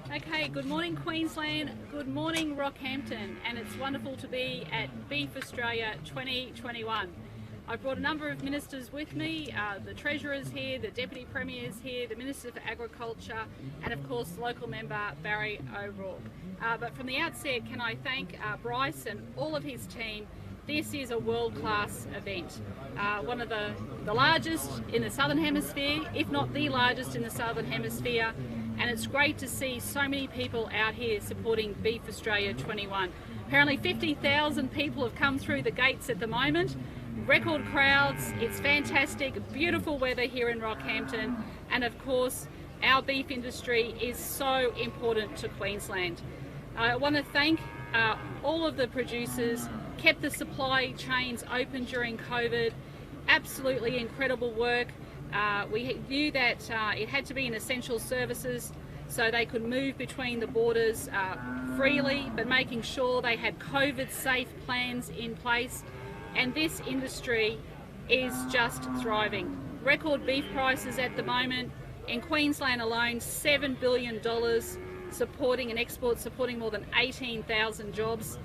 Okay, good morning Queensland, good morning Rockhampton, and it's wonderful to be at Beef Australia 2021. I've brought a number of ministers with me, the Treasurer's here, the Deputy Premier's here, the Minister for Agriculture, and of course local member Barry O'Rourke. But from the outset, can I thank Bryce and all of his team. This is a world-class event, one of the largest in the Southern Hemisphere, if not the largest in the Southern Hemisphere. And it's great to see so many people out here supporting Beef Australia 21. Apparently 50,000 people have come through the gates at the moment. Record crowds, it's fantastic, beautiful weather here in Rockhampton, and of course our beef industry is so important to Queensland. I want to thank all of the producers, kept the supply chains open during COVID, absolutely incredible work. We knew that it had to be in essential services so they could move between the borders freely, but making sure they had COVID-safe plans in place. And this industry is just thriving. Record beef prices at the moment. In Queensland alone, $7 billion supporting an export, supporting more than 18,000 jobs.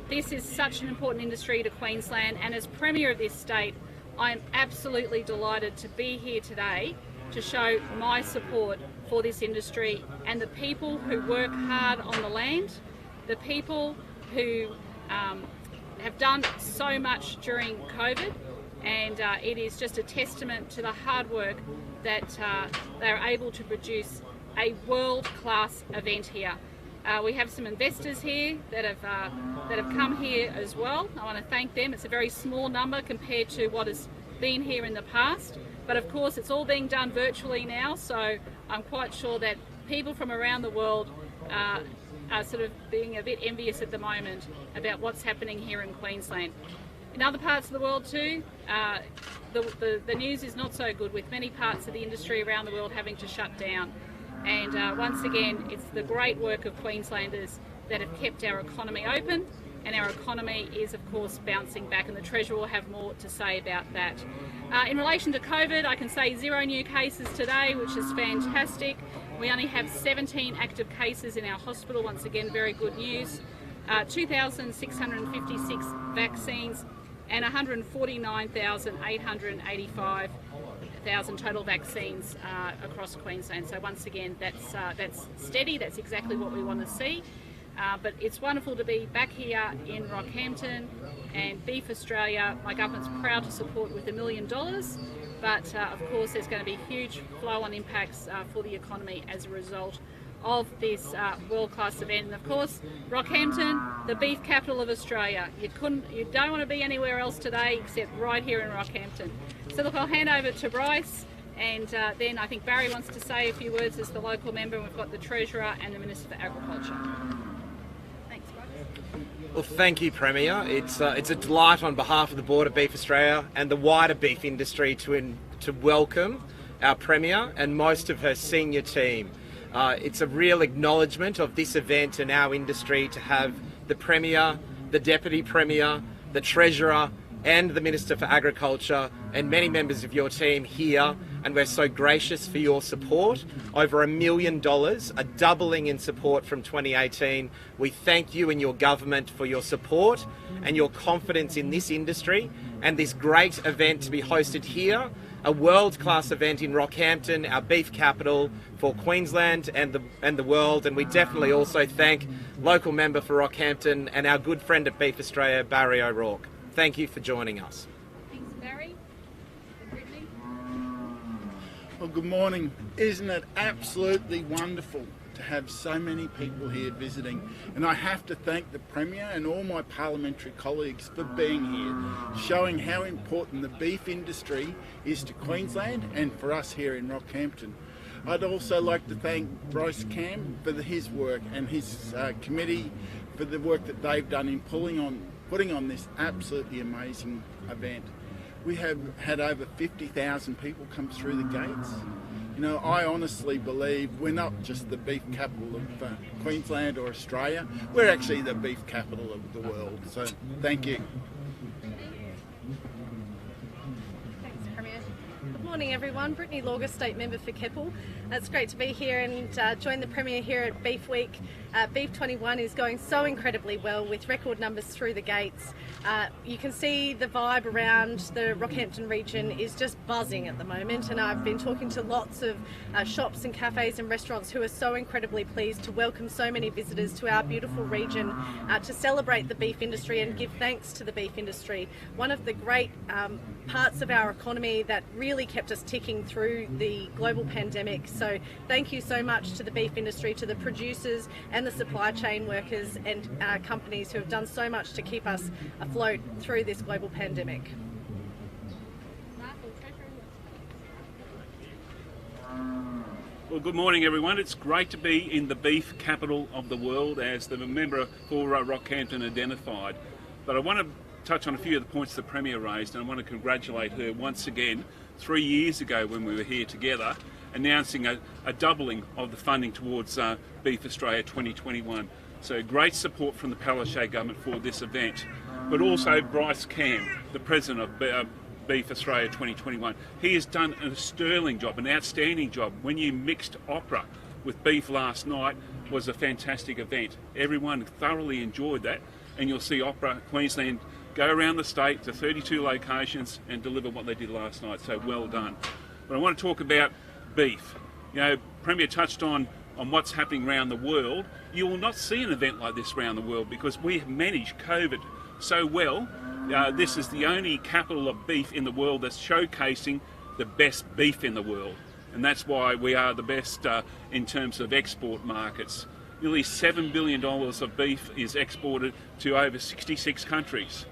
This is such an important industry to Queensland, and as Premier of this state, I am absolutely delighted to be here today to show my support for this industry and the people who work hard on the land, the people who have done so much during COVID, and it is just a testament to the hard work that they're able to produce a world-class event here. We have some investors here that have come here as well. I want to thank them. It's a very small number compared to what has been here in the past, but of course it's all being done virtually now, so I'm quite sure that people from around the world are sort of being a bit envious at the moment about what's happening here in Queensland. In other parts of the world too, the news is not so good, with many parts of the industry around the world having to shut down. And once again, it's the great work of Queenslanders that have kept our economy open, and our economy is of course bouncing back, and the Treasurer will have more to say about that. In relation to COVID, I can say 0 new cases today, which is fantastic. We only have 17 active cases in our hospital, once again very good news. 2,656 vaccines and 149,885 total vaccines across Queensland. So once again, that's steady. That's exactly what we want to see. But it's wonderful to be back here in Rockhampton, and Beef Australia, my government's proud to support with $1 million. But of course, there's going to be huge flow-on impacts for the economy as a result of this world-class event. And of course, Rockhampton, the beef capital of Australia. You don't want to be anywhere else today except right here in Rockhampton. So look, I'll hand over to Bryce, and then I think Barry wants to say a few words as the local member, and we've got the Treasurer and the Minister for Agriculture. Thanks, Bryce. Well, thank you, Premier. It's a delight on behalf of the Board of Beef Australia and the wider beef industry to welcome our Premier and most of her senior team. It's a real acknowledgement of this event and our industry to have the Premier, the Deputy Premier, the Treasurer and the Minister for Agriculture and many members of your team here, and we're so gracious for your support. Over $1 million, a doubling in support from 2018. We thank you and your government for your support and your confidence in this industry and this great event to be hosted here, a world-class event in Rockhampton, our beef capital for Queensland and the world. And we definitely also thank local member for Rockhampton and our good friend at Beef Australia, Barry O'Rourke. Thank you for joining us. Thanks, Barry. Brittany. Well, good morning. Isn't it absolutely wonderful to have so many people here visiting? And I have to thank the Premier and all my parliamentary colleagues for being here, showing how important the beef industry is to Queensland and for us here in Rockhampton. I'd also like to thank Bryce Cam for his work and his committee for the work that they've done in putting on this absolutely amazing event. We have had over 50,000 people come through the gates. You know, I honestly believe we're not just the beef capital of Queensland or Australia, we're actually the beef capital of the world. So, thank you. Thanks, Premier. Morning everyone, Brittany Lauger, State Member for Keppel. It's great to be here and join the Premier here at Beef Week. Beef 21 is going so incredibly well with record numbers through the gates. You can see the vibe around the Rockhampton region is just buzzing at the moment, and I've been talking to lots of shops and cafes and restaurants who are so incredibly pleased to welcome so many visitors to our beautiful region to celebrate the beef industry and give thanks to the beef industry. One of the great parts of our economy that really kept us ticking through the global pandemic. So thank you so much to the beef industry, to the producers and the supply chain workers and companies who have done so much to keep us afloat through this global pandemic. Well, good morning everyone. It's great to be in the beef capital of the world, as the member for Rockhampton identified. But I want to touch on a few of the points the Premier raised, and I want to congratulate her once again 3 years ago when we were here together, announcing a doubling of the funding towards Beef Australia 2021. So great support from the Palaszczuk government for this event. But also Bryce Cam, the President of Beef Australia 2021. He has done a sterling job, an outstanding job. When you mixed opera with beef last night, was a fantastic event. Everyone thoroughly enjoyed that, and you'll see Opera Queensland go around the state to 32 locations and deliver what they did last night, so well done. But I want to talk about beef. You know, Premier touched on what's happening around the world. You will not see an event like this around the world because we have managed COVID so well. This is the only capital of beef in the world that's showcasing the best beef in the world, and that's why we are the best in terms of export markets. Nearly $7 billion of beef is exported to over 66 countries.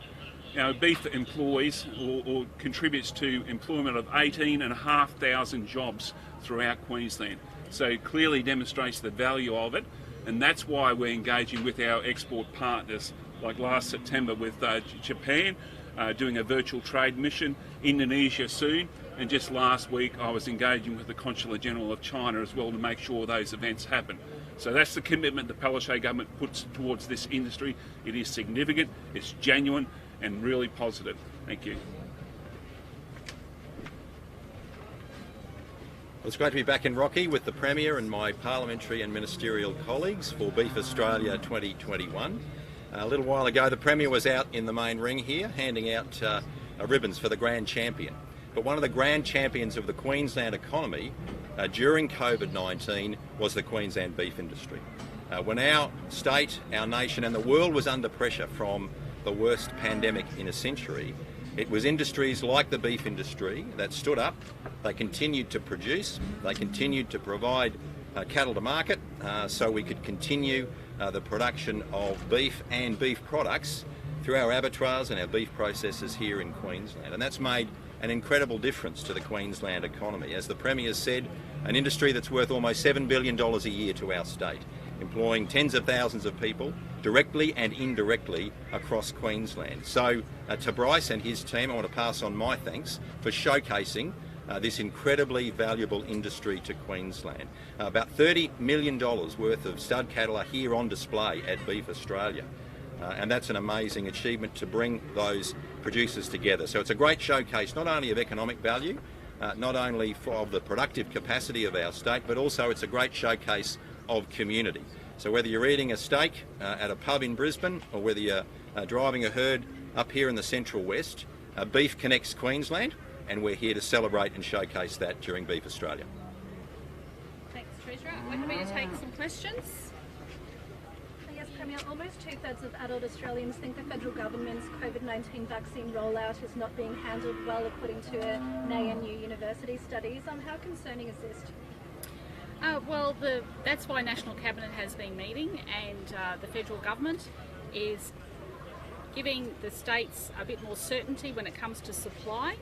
Now, beef employs or contributes to employment of 18,500 jobs throughout Queensland. So clearly demonstrates the value of it, and that's why we're engaging with our export partners, like last September with Japan, doing a virtual trade mission, Indonesia soon, and just last week I was engaging with the Consulate General of China as well to make sure those events happen. So that's the commitment the Palaszczuk government puts towards this industry. It is significant, it's genuine, and really positive. Thank you. Well, it's great to be back in Rocky with the Premier and my parliamentary and ministerial colleagues for Beef Australia 2021. A little while ago the Premier was out in the main ring here handing out ribbons for the Grand Champion. But one of the Grand Champions of the Queensland economy during COVID-19 was the Queensland beef industry. When our state, our nation and the world was under pressure from the worst pandemic in a century, it was industries like the beef industry that stood up. They continued to produce, they continued to provide cattle to market so we could continue the production of beef and beef products through our abattoirs and our beef processors here in Queensland. And that's made an incredible difference to the Queensland economy. As the Premier said, an industry that's worth almost $7 billion a year to our state, employing tens of thousands of people directly and indirectly across Queensland. So to Bryce and his team, I want to pass on my thanks for showcasing this incredibly valuable industry to Queensland. About $30 million worth of stud cattle are here on display at Beef Australia. And that's an amazing achievement to bring those producers together. So it's a great showcase not only of economic value, not only of the productive capacity of our state, but also it's a great showcase of community. So whether you're eating a steak at a pub in Brisbane or whether you're driving a herd up here in the Central West, beef connects Queensland, and we're here to celebrate and showcase that during Beef Australia. Thanks, Treasurer. We're happy to take some questions. Yes, Premier, almost 2/3 of adult Australians think the federal government's COVID-19 vaccine rollout is not being handled well, according to an ANU university studies. How concerning is this? Well, that's why National Cabinet has been meeting, and the federal government is giving the states a bit more certainty when it comes to supply.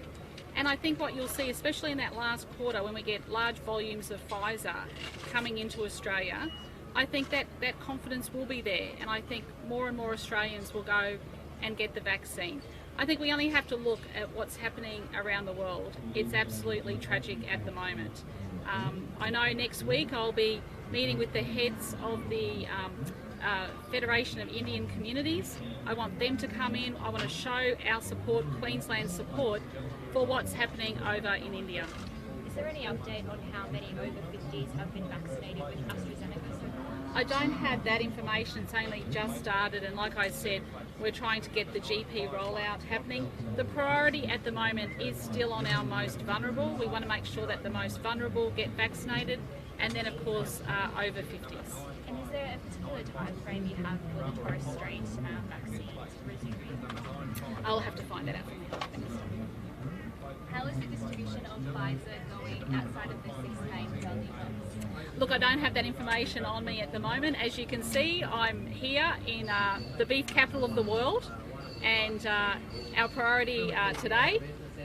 And I think what you'll see, especially in that last quarter when we get large volumes of Pfizer coming into Australia, I think that confidence will be there, and I think more and more Australians will go and get the vaccine. I think we only have to look at what's happening around the world. It's absolutely tragic at the moment. I know next week I'll be meeting with the heads of the Federation of Indian Communities. I want them to come in. I want to show our support, Queensland's support, for what's happening over in India. Is there any update on how many over 50s have been vaccinated with AstraZeneca so far? I don't have that information. It's only just started, and like I said, we're trying to get the GP rollout happening. The priority at the moment is still on our most vulnerable. We want to make sure that the most vulnerable get vaccinated, and then of course over 50s. And is there a particular time frame you have for the Torres Strait vaccine resuming? I'll have to find that out from the Health Minister. How is the distribution of Pfizer going outside of the 6 main value hubs? Look, I don't have that information on me at the moment. As you can see, I'm here in the beef capital of the world, and our priority today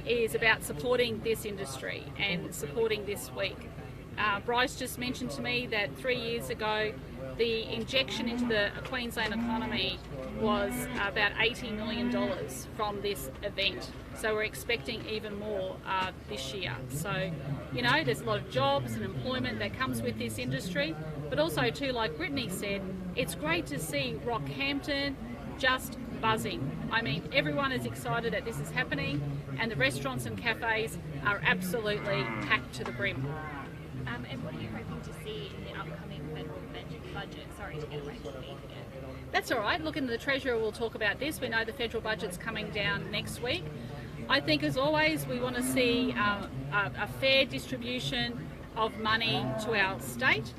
is about supporting this industry and supporting this week. Bryce just mentioned to me that 3 years ago the injection into the Queensland economy was about $80 million from this event. So we're expecting even more this year. So, you know, there's a lot of jobs and employment that comes with this industry, but also too, like Brittany said, it's great to see Rockhampton just buzzing. I mean, everyone is excited that this is happening, and the restaurants and cafes are absolutely packed to the brim. And what are you hoping to see in the upcoming federal budget? Sorry to get away from beef again. That's all right. Look, the Treasurer will talk about this. We know the federal budget's coming down next week. I think, as always, we want to see a fair distribution of money to our state.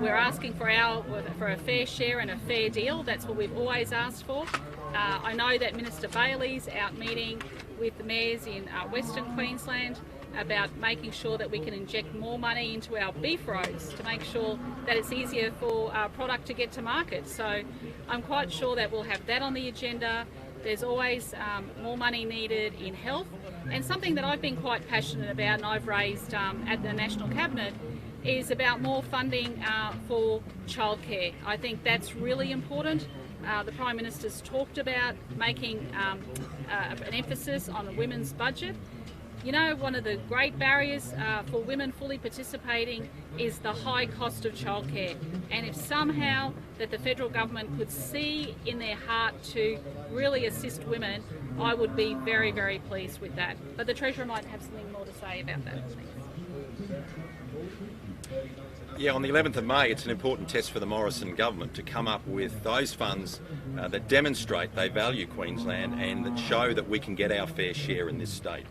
We're asking for a fair share and a fair deal. That's what we've always asked for. I know that Minister Bailey's out meeting with the mayors in Western Queensland about making sure that we can inject more money into our beef roads to make sure that it's easier for our product to get to market. So I'm quite sure that we'll have that on the agenda. There's always more money needed in health, and something that I've been quite passionate about and I've raised at the National Cabinet is about more funding for childcare. I think that's really important. The Prime Minister's talked about making an emphasis on a women's budget. You know, one of the great barriers for women fully participating is the high cost of childcare. And if somehow that the federal government could see in their heart to really assist women, I would be very, very pleased with that. But the Treasurer might have something more to say about that. Yeah, on the 11th of May, it's an important test for the Morrison government to come up with those funds that demonstrate they value Queensland and that show that we can get our fair share in this state.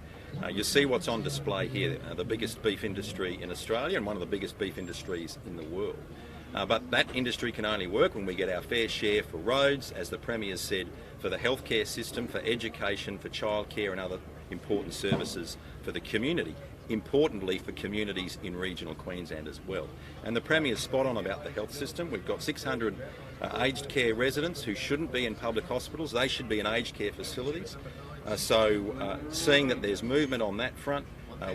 You see what's on display here, the biggest beef industry in Australia and one of the biggest beef industries in the world. But that industry can only work when we get our fair share for roads, as the Premier said, for the healthcare system, for education, for childcare and other important services for the community. Importantly for communities in regional Queensland as well. And the Premier's spot on about the health system. We've got 600 aged care residents who shouldn't be in public hospitals. They should be in aged care facilities. So seeing that there's movement on that front,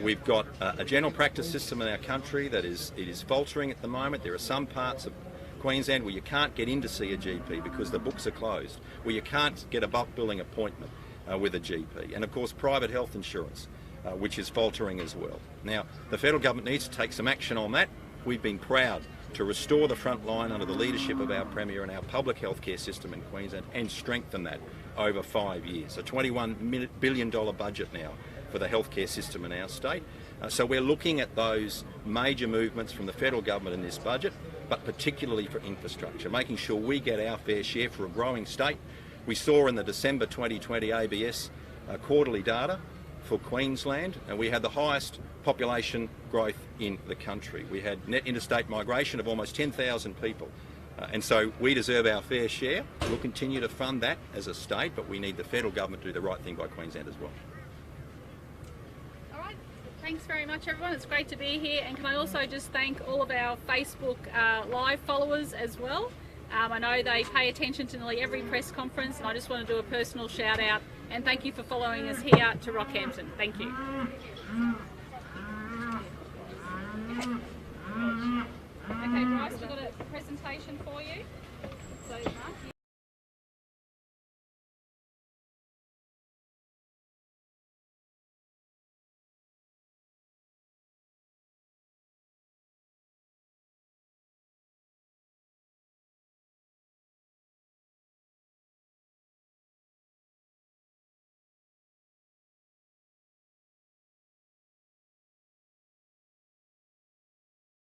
we've got a general practice system in our country that is faltering at the moment. There are some parts of Queensland where you can't get in to see a GP because the books are closed, where you can't get a bulk billing appointment with a GP. And of course private health insurance, which is faltering as well. Now, the federal government needs to take some action on that. We've been proud to restore the front line under the leadership of our Premier and our public healthcare system in Queensland and strengthen that over 5 years. A $21 billion budget now for the healthcare system in our state. So we're looking at those major movements from the federal government in this budget, but particularly for infrastructure, making sure we get our fair share for a growing state. We saw in the December 2020 ABS quarterly data for Queensland, and we had the highest population growth in the country. We had net interstate migration of almost 10,000 people. And so we deserve our fair share. We'll continue to fund that as a state, but we need the federal government to do the right thing by Queensland as well. All right, thanks very much everyone. It's great to be here, and can I also just thank all of our Facebook Live followers as well. I know they pay attention to nearly every press conference, and I just want to do a personal shout out and thank you for following us here to Rockhampton. Thank you. Okay, Bryce, we've got a presentation for you.